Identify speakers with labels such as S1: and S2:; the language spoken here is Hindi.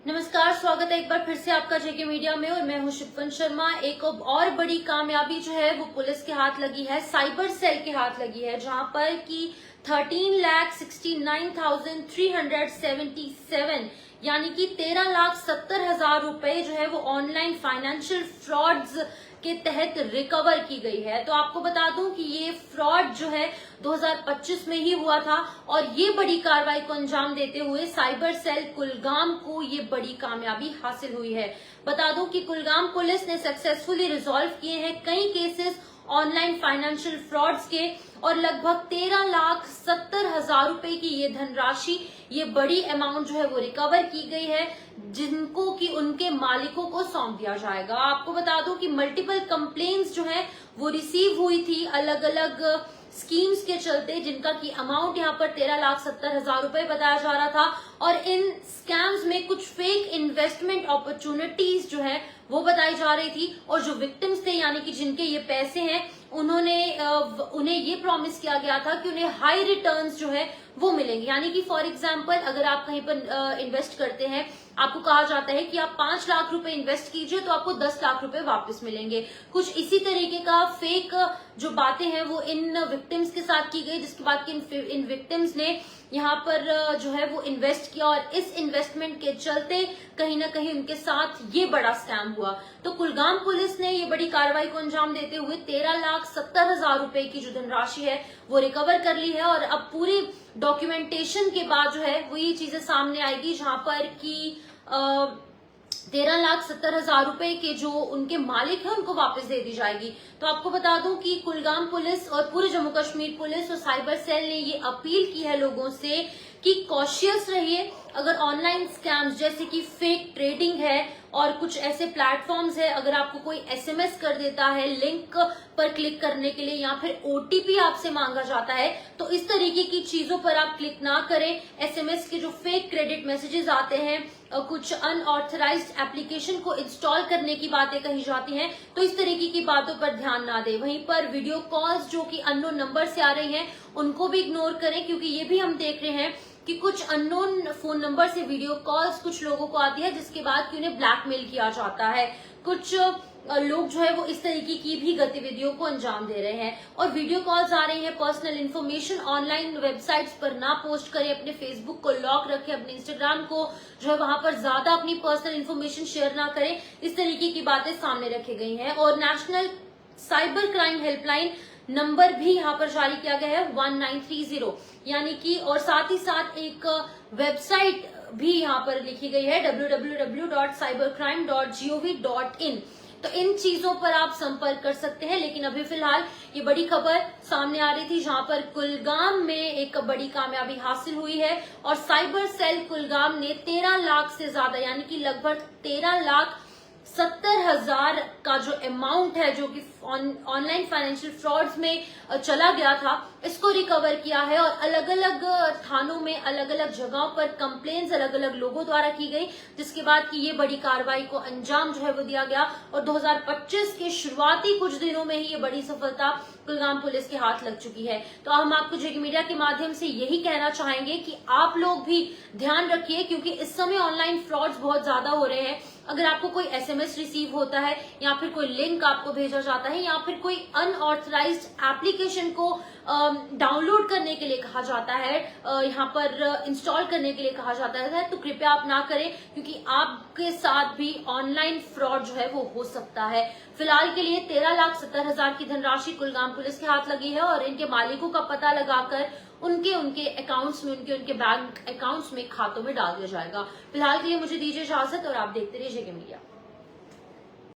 S1: नमस्कार, स्वागत है एक बार फिर से आपका जेके मीडिया में और मैं हूं शिपवन शर्मा। एक और बड़ी कामयाबी जो है वो पुलिस के हाथ लगी है, साइबर सेल के हाथ लगी है, जहां पर कि 13,69,377 यानी कि 13,70,000 रुपए जो है वो ऑनलाइन फाइनेंशियल फ्रॉड्स के तहत रिकवर की गई है। तो आपको बता दूं कि ये फ्रॉड जो है 2025 में ही हुआ था और ये बड़ी कार्रवाई को अंजाम देते हुए साइबर सेल कुलगाम को ये बड़ी कामयाबी हासिल हुई है। बता दूं कि कुलगाम पुलिस ने सक्सेसफुली रिजॉल्व किए हैं कई केसेस ऑनलाइन फाइनेंशियल फ्रॉड्स के और लगभग 13,70,000 रुपए की ये धनराशि, ये बड़ी अमाउंट जो है वो रिकवर की गई है, जिनको कि उनके मालिकों को सौंप दिया जाएगा। आपको बता दूं कि मल्टीपल कंप्लेंट्स जो है वो रिसीव हुई थी अलग अलग स्कीम्स के चलते, जिनका की अमाउंट यहाँ पर 13,70,000 रुपए बताया जा रहा था और इन स्कैम्स में कुछ फेक इन्वेस्टमेंट अपॉर्चुनिटीज जो है वो बताई जा रही थी और जो विक्टिम्स थे यानी कि जिनके ये पैसे हैं उन्हें ये प्रॉमिस किया गया था कि उन्हें हाई रिटर्न्स जो है वो मिलेंगे। यानी कि फॉर एग्जांपल अगर आप कहीं पर इन्वेस्ट करते हैं, आपको कहा जाता है कि आप 5 लाख रुपए इन्वेस्ट कीजिए तो आपको 10 लाख रुपए वापस मिलेंगे। कुछ इसी तरीके का फेक जो बातें हैं वो इन विक्टिम्स के साथ की गई, जिसके बाद इन विक्टिम्स ने यहाँ पर जो है वो इन्वेस्ट किया और इस इन्वेस्टमेंट के चलते कहीं ना कहीं उनके साथ ये बड़ा स्कैम हुआ। तो कुलगाम पुलिस ने ये बड़ी कार्रवाई को अंजाम देते हुए 13,70,000 रुपए की जो धनराशि है वो रिकवर कर ली है और अब पूरी डॉक्यूमेंटेशन के बाद जो है वो ये चीजें सामने आएगी, जहां पर कि 13,70,000 रुपए के जो उनके मालिक हैं उनको वापस दे दी जाएगी। तो आपको बता दूं कि कुलगाम पुलिस और पूरे जम्मू कश्मीर पुलिस और साइबर सेल ने ये अपील की है लोगों से कि कॉशियस रहिए। अगर ऑनलाइन स्कैम्स जैसे कि फेक ट्रेडिंग है और कुछ ऐसे प्लेटफॉर्म्स है, अगर आपको कोई एसएमएस कर देता है लिंक पर क्लिक करने के लिए या फिर ओटीपी आपसे मांगा जाता है, तो इस तरीके की चीजों पर आप क्लिक ना करें। एसएमएस के जो फेक क्रेडिट मैसेजेस आते हैं, कुछ अनऑथराइज्ड एप्लीकेशन को इंस्टॉल करने की बातें कही जाती हैं, तो इस तरीके की बातों पर ध्यान ना दें। वहीं पर वीडियो कॉल्स जो कि अननोन नंबर से आ रही हैं उनको भी इग्नोर करें, क्योंकि ये भी हम देख रहे हैं कि कुछ अननोन फोन नंबर से वीडियो कॉल्स कुछ लोगों को आती है, जिसके बाद कि उन्हें ब्लैकमेल किया जाता है। कुछ लोग जो है वो इस तरीके की भी गतिविधियों को अंजाम दे रहे हैं और वीडियो कॉल्स आ रही हैं। पर्सनल इन्फॉर्मेशन ऑनलाइन वेबसाइट्स पर ना पोस्ट करें, अपने फेसबुक को लॉक रखें, अपने इंस्टाग्राम को जो है वहां पर ज्यादा अपनी पर्सनल इन्फॉर्मेशन शेयर ना करें। इस तरीके की बातें सामने रखी गई हैं और national cyber crime helpline number भी यहाँ पर जारी किया गया है 1930, यानी कि और साथ ही साथ एक वेबसाइट भी यहाँ पर लिखी गई है www.cybercrime.gov.in। तो इन चीजों पर आप संपर्क कर सकते हैं। लेकिन अभी फिलहाल ये बड़ी खबर सामने आ रही थी, जहां पर कुलगाम में एक बड़ी कामयाबी हासिल हुई है और साइबर सेल कुलगाम ने 13 लाख से ज्यादा यानी कि लगभग 13,70,000 का जो अमाउंट है जो कि ऑनलाइन फाइनेंशियल फ्रॉड्स में चला गया था, इसको रिकवर किया है और अलग अलग थानों में अलग अलग जगहों पर कंप्लेंट्स अलग अलग लोगों द्वारा की गई, जिसके बाद कि ये बड़ी कार्रवाई को अंजाम जो है वो दिया गया और 2025 के शुरुआती कुछ दिनों में ही ये बड़ी सफलता कुलगाम पुलिस के हाथ लग चुकी है। तो हम आपको जेके मीडिया के माध्यम से यही कहना चाहेंगे कि आप लोग भी ध्यान रखिए, क्योंकि इस समय ऑनलाइन फ्रॉड्स बहुत ज्यादा हो रहे हैं। अगर आपको कोई एसएमएस रिसीव होता है या फिर कोई लिंक आपको भेजा जाता है या फिर कोई अनऑथराइज्ड एप्लीकेशन को डाउनलोड करने के लिए कहा जाता है, यहाँ पर इंस्टॉल करने के लिए कहा जाता है, तो कृपया आप ना करें, क्योंकि आपके साथ भी ऑनलाइन फ्रॉड जो है वो हो सकता है। फिलहाल के लिए 13,70,000 की धनराशि कुलगाम पुलिस के हाथ लगी है और इनके मालिकों का पता लगाकर उनके अकाउंट्स में उनके बैंक अकाउंट्स में खातों में डाल दिया जाएगा। फिलहाल के लिए मुझे दीजिए इजाजत और आप देखते रहिए जेके मीडिया।